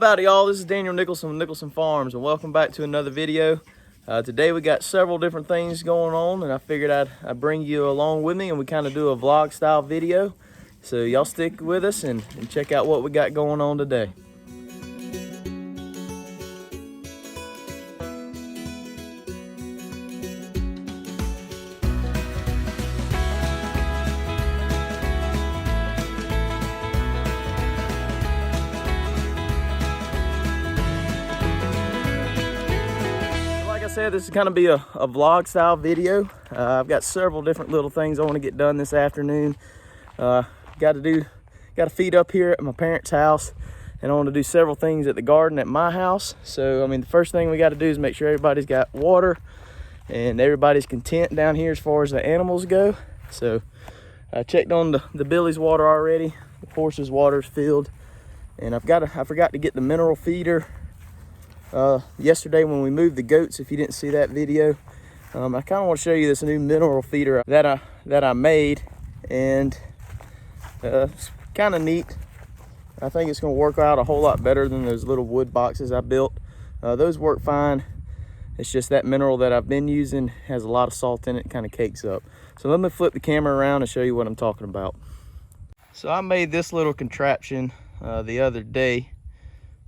Howdy y'all, this is Daniel Nicholson with Nicholson Farms and welcome back to another video. Today we got several different things going on and I figured I'd bring you along with me and we kind of do a vlog style video. So y'all stick with us and check out what we got going on today. Said this is going to be a vlog style video. I've got several different little things I want to get done this afternoon. Got to feed up here at my parents' house, and I want to do several things at the garden at my house. So I mean, the first thing we got to do is make sure everybody's got water and everybody's content down here as far as the animals go. So I checked on the Billy's water already. The horse's water is filled, and I forgot to get the mineral feeder yesterday when we moved the goats. If you didn't see that video, I kind of want to show you this new mineral feeder that I made, and it's kind of neat. I think it's going to work out a whole lot better than those little wood boxes I built. Those work fine. It's just that mineral that I've been using has a lot of salt in it, kind of cakes up. So let me flip the camera around and show you what I'm talking about. So I made this little contraption the other day.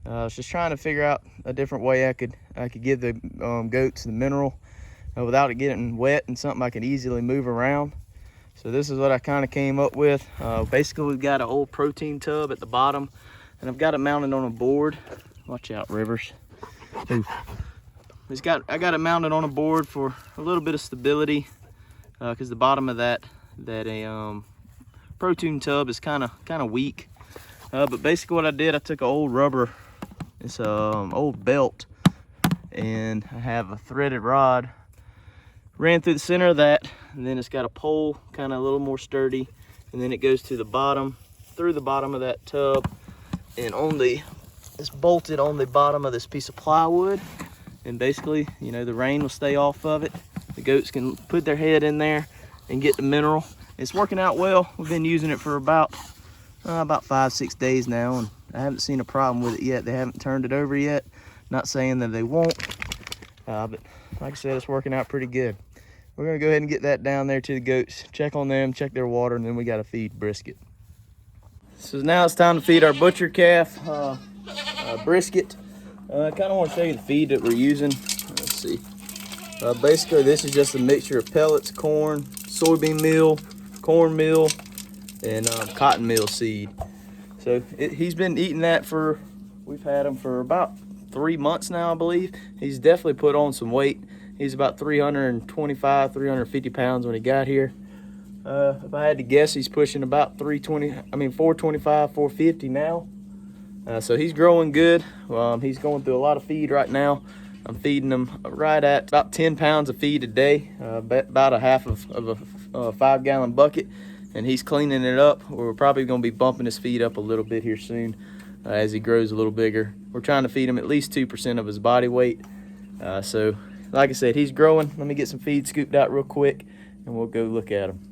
I was just trying to figure out a different way I could give the goats the mineral without it getting wet, and something I could easily move around. So this is what I kind of came up with. Basically, we've got an old protein tub at the bottom, and I've got it mounted on a board. Watch out, Rivers. Ooh. I got it mounted on a board for a little bit of stability, because the bottom of that protein tub is kind of weak. But basically, what I did, I took an old rubber. It's an old belt, and I have a threaded rod ran through the center of that, and then it's got a pole kind of a little more sturdy, and then it goes to the bottom, through the bottom of that tub, and it's bolted on the bottom of this piece of plywood. And basically, you know, the rain will stay off of it. The goats can put their head in there and get the mineral. It's working out well. We've been using it for about 5-6 days now, and I haven't seen a problem with it yet. They haven't turned it over yet. Not saying that they won't, but like I said, it's working out pretty good. We're gonna go ahead and get that down there to the goats, check on them, check their water, and then we gotta feed Brisket. So now it's time to feed our butcher calf, Brisket. I kind of want to show you the feed that we're using. Let's see. Basically, this is just a mixture of pellets, corn, soybean meal, corn meal, and cotton meal seed. So he's been eating that we've had him for about 3 months now, I believe. He's definitely put on some weight. He's about 325, 350 pounds when he got here. If I had to guess, he's pushing about 425, 450 now. So he's growing good. He's going through a lot of feed right now. I'm feeding him right at about 10 pounds of feed a day, about a half of a 5-gallon bucket. And he's cleaning it up. We're probably going to be bumping his feed up a little bit here soon as he grows a little bigger. We're trying to feed him at least 2% of his body weight. So, like I said, he's growing. Let me get some feed scooped out real quick, and we'll go look at him.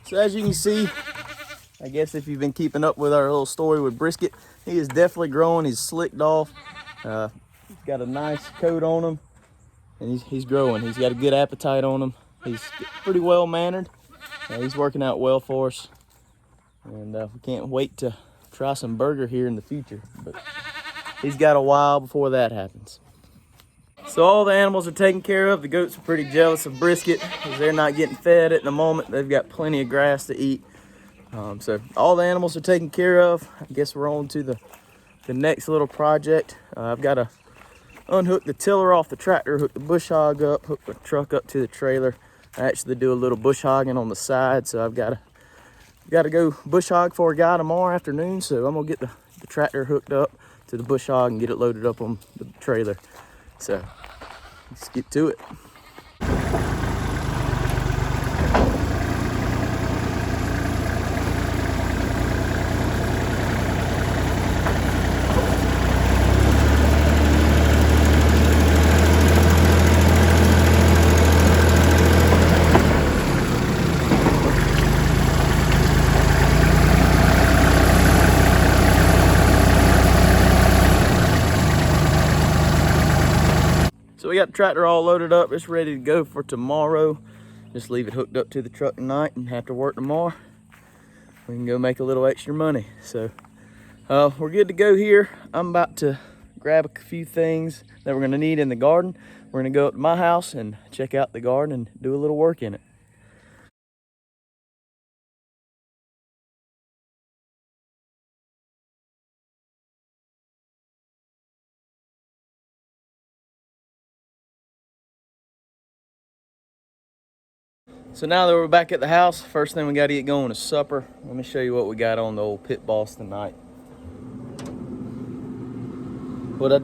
So as you can see, I guess if you've been keeping up with our little story with Brisket, he is definitely growing. He's slicked off. He's got a nice coat on him, and he's growing. He's got a good appetite on him. He's pretty well mannered. He's working out well for us, and we can't wait to try some burger here in the future. But he's got a while before that happens. So all the animals are taken care of. The goats are pretty jealous of Brisket because they're not getting fed at the moment. They've got plenty of grass to eat. So all the animals are taken care of. I guess we're on to the next little project. I've got to unhook the tiller off the tractor, hook the bush hog up, hook the truck up to the trailer. I actually do a little bush hogging on the side, so I've got to got to go bush hog for a guy tomorrow afternoon, so I'm gonna get the tractor hooked up to the bush hog and get it loaded up on the trailer. So let's get to it. So we got the tractor all loaded up. It's ready to go for tomorrow. Just leave it hooked up to the truck tonight, and after work tomorrow, we can go make a little extra money. So we're good to go here. I'm about to grab a few things that we're gonna need in the garden. We're gonna go up to my house and check out the garden and do a little work in it. So now that we're back at the house, first thing we got to get going is supper. Let me show you what we got on the old pit boss tonight. We're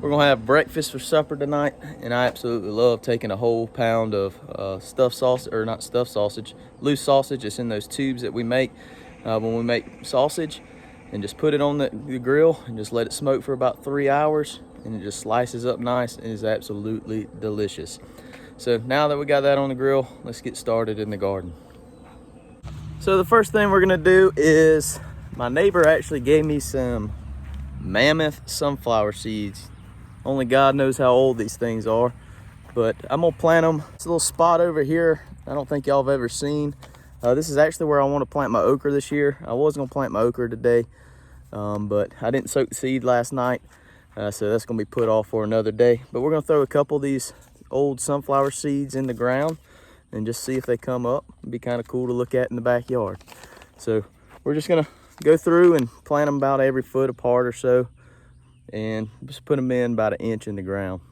gonna have breakfast for supper tonight, and I absolutely love taking a whole pound of stuffed sausage, or not stuffed sausage, loose sausage. It's in those tubes that we make when we make sausage, and just put it on the grill and just let it smoke for about 3 hours, and it just slices up nice and is absolutely delicious. So now that we got that on the grill, let's get started in the garden. So the first thing we're gonna do is, my neighbor actually gave me some mammoth sunflower seeds. Only God knows how old these things are, but I'm gonna plant them. It's a little spot over here I don't think y'all have ever seen. This is actually where I want to plant my okra this year. I was gonna plant my okra today, but I didn't soak the seed last night, so that's gonna be put off for another day. But we're gonna throw a couple of these old sunflower seeds in the ground and just see if they come up. It'd be kind of cool to look at in the backyard. So we're just gonna go through and plant them about every foot apart or so, and just put them in about 1 inch in the ground.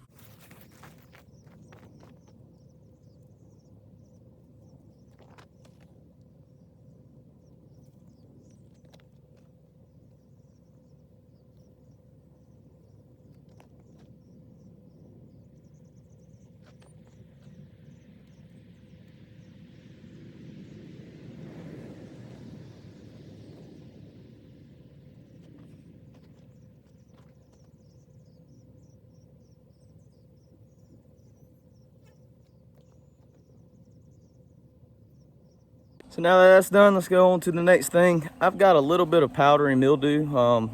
So now that that's done, let's go on to the next thing. I've got a little bit of powdery mildew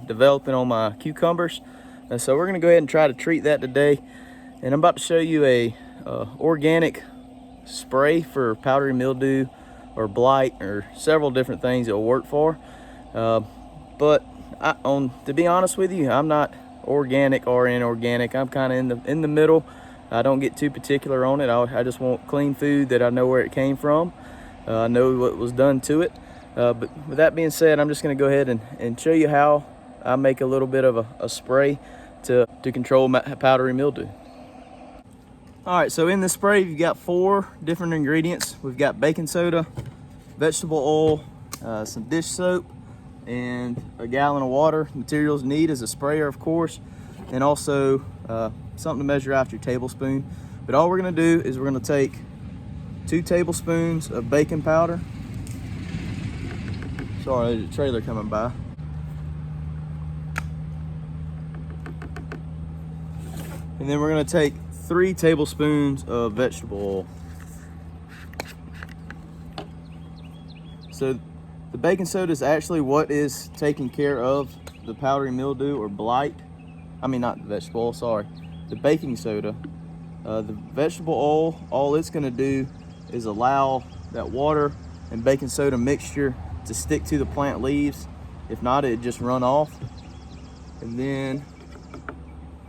developing on my cucumbers. And so we're gonna go ahead and try to treat that today. And I'm about to show you a organic spray for powdery mildew or blight or several different things it will work for. But to be honest with you, I'm not organic or inorganic. I'm kind of in the middle. I don't get too particular on it. I just want clean food that I know where it came from. I know what was done to it. But with that being said, I'm just going to go ahead and show you how I make a little bit of a spray to control powdery mildew. All right, so in this spray, you've got 4 different ingredients. We've got baking soda, vegetable oil, some dish soap, and a gallon of water. Materials need is a sprayer, of course, and also something to measure out your tablespoon. But all we're going to do is we're going to take 2 tablespoons of baking powder. Sorry, there's a trailer coming by. And then we're going to take 3 tablespoons of vegetable oil. So the baking soda is actually what is taking care of the powdery mildew or blight. I mean, not the vegetable oil, sorry. The baking soda. The vegetable oil, all it's going to do is allow that water and baking soda mixture to stick to the plant leaves. If not, it'd just run off. And then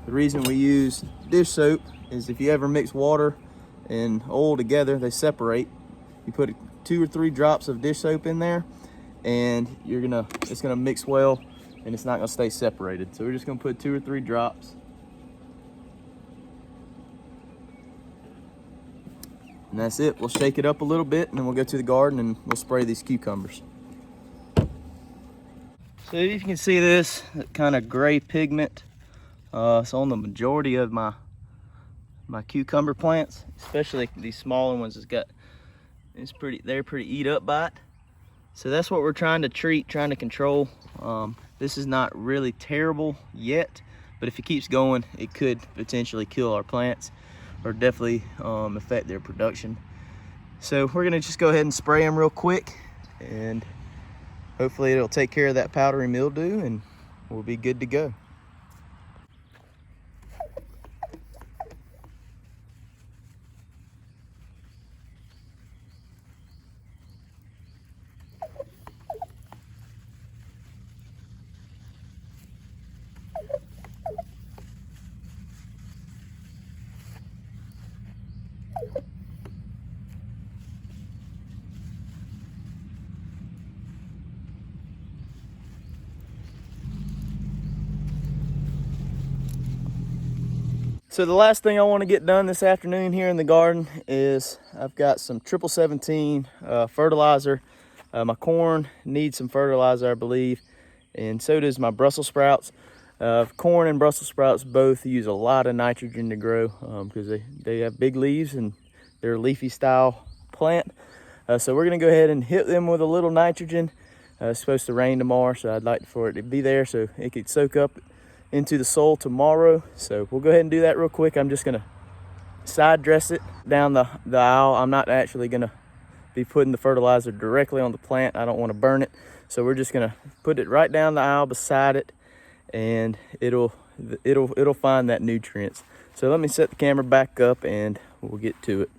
the reason we use dish soap is if you ever mix water and oil together, they separate. You put 2 or 3 drops of dish soap in there, and it's gonna mix well, and it's not gonna stay separated. So we're just gonna put 2 or 3 drops. And that's it. We'll shake it up a little bit and then we'll go to the garden and we'll spray these cucumbers. So if you can see this kind of gray pigment, it's on the majority of my cucumber plants, especially these smaller ones. They're pretty eat up by it. So that's what we're trying to treat, trying to control. This is not really terrible yet, but if it keeps going, it could potentially kill our plants or definitely affect their production. So we're gonna just go ahead and spray them real quick, and hopefully it'll take care of that powdery mildew and we'll be good to go. So the last thing I want to get done this afternoon here in the garden is I've got some 1717 fertilizer. My corn needs some fertilizer, I believe, and so does my Brussels sprouts. Corn and Brussels sprouts both use a lot of nitrogen to grow because they have big leaves and they're a leafy style plant. So we're going to go ahead and hit them with a little nitrogen. It's supposed to rain tomorrow, so I'd like for it to be there so it could soak up into the soil tomorrow. So we'll go ahead and do that real quick. I'm just gonna side dress it down the aisle. I'm not actually gonna be putting the fertilizer directly on the plant. I don't want to burn it, so we're just gonna put it right down the aisle beside it, and it'll find that nutrients. So let me set the camera back up and we'll get to it.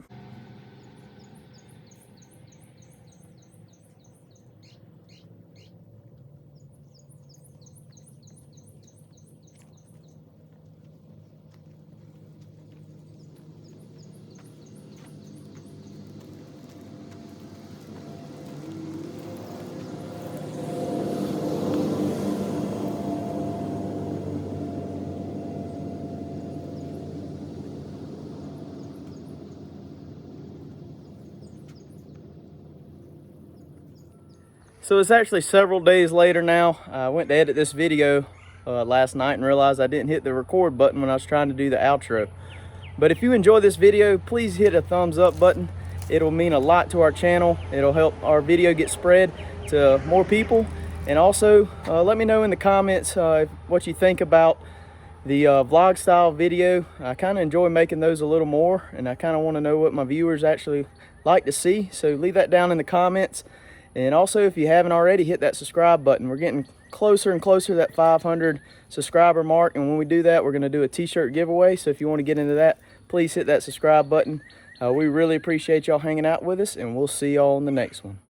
So it's actually several days later now. I went to edit this video last night and realized I didn't hit the record button when I was trying to do the outro. But if you enjoy this video, please hit a thumbs up button. It'll mean a lot to our channel. It'll help our video get spread to more people. And also let me know in the comments what you think about the vlog style video. I kind of enjoy making those a little more, and I kind of want to know what my viewers actually like to see. So leave that down in the comments. And also, if you haven't already, hit that subscribe button. We're getting closer and closer to that 500 subscriber mark, and when we do that, we're going to do a t-shirt giveaway. So if you want to get into that, please hit that subscribe button. We really appreciate y'all hanging out with us, and we'll see y'all in the next one.